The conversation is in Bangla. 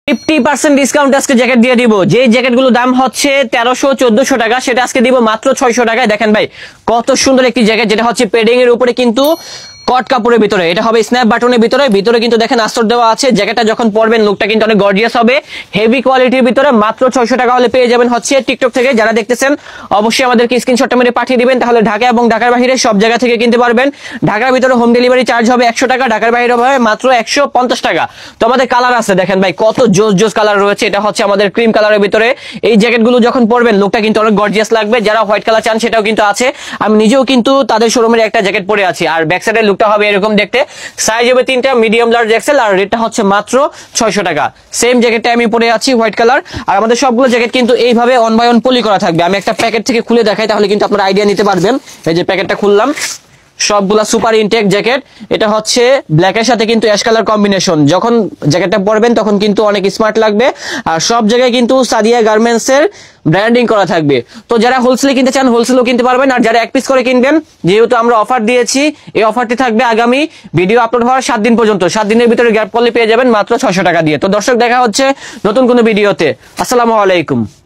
50% ডিসকাউন্ট আজকে জ্যাকেট দিয়ে দিব। যে জ্যাকেটগুলো দাম হচ্ছে 1300-1400 টাকা, সেটা আজকে দিব মাত্র 600 টাকায়। দেখেন ভাই কত সুন্দর একটি জ্যাকেট, যেটা হচ্ছে পেডিং এর উপরে কিন্তু কট কাপড়ের ভিতরে, এটা হবে স্ন্যাপ বাটনের ভিতরে কিন্তু দেখেন আস্তর দেওয়া আছে। জ্যাকেটটা যখন পরবেন লুকটা কিন্তু অনেক গর্জিয়াস হবে, হেভি কোয়ালিটির ভিতরে মাত্র 600 টাকা হলে পেয়ে যাবেন হচ্ছে টিকটক থেকে। যারা দেখতেছেন অবশ্যই আমাদেরকে স্ক্রিনশটটা মেরে পাঠিয়ে দিবেন, তাহলে ঢাকা এবং ঢাকার বাইরে সব জায়গা থেকে কিনতে পারবেন। ঢাকার ভিতরে হোম ডেলিভারি চার্জ হবে 100 টাকা, ঢাকার বাইরে হবে মাত্র 150 টাকা। তো আমাদের কালার আছে, দেখেন ভাই কত জোস কালার রয়েছে। এটা হচ্ছে আমাদের ক্রিম কালারের ভিতরে। এই জ্যাকেটগুলো যখন পরবেন লুকটা কিন্তু অনেক গর্জিয়াস লাগবে। যারা হোয়াইট কালার চান সেটাও কিন্তু আছে, আমি নিজেও কিন্তু তাদের শোরুমের একটা জ্যাকেট পরে আছি। আর ব্যাক সাইডের লুকটা হবে এরকম দেখতে, সাইজ হবে 3টা, মিডিয়াম, লার্জ, এক্সেল। আর রেটটা হচ্ছে মাত্র 600 টাকা। সেম জ্যাকেটটা আমি পরে আছি হোয়াইট কালার। আর আমাদের সবগুলো জ্যাকেট কিন্তু এইভাবে অন বাই অন পলি করা থাকবে। আমি একটা প্যাকেট থেকে খুলে দেখাই, তাহলে কিন্তু আপনারা আইডিয়া নিতে পারবেন। এই যে প্যাকেটটা খুললাম, সবগুলা সুপার ইনটেক জ্যাকেট। এটা হচ্ছে ব্ল্যাকের সাথে কিন্তু অ্যাশ কালার কম্বিনেশন। যখন জ্যাকেটটা পরবেন তখন কিন্তু অনেক স্মার্ট লাগবে। আর সব জায়গায় কিন্তু সাদিয়া গার্মেন্টস এর ব্র্যান্ডিং করা থাকবে। তো যারা হোলসেলে কিনতে চান হোলসেলও কিনতে পারবেন, আর যারা এক পিস করে কিনবেন, যেহেতু আমরা অফার দিয়েছি, এই অফারটি থাকবে আগামী ভিডিও আপলোড হওয়ার 7 দিন পর্যন্ত। 7 দিনের ভিতরে গ্যাপ করলে পেয়ে যাবেন মাত্র 600 টাকা দিয়ে। তো দর্শক দেখা হচ্ছে নতুন কোনো ভিডিওতে। আসসালামু আলাইকুম।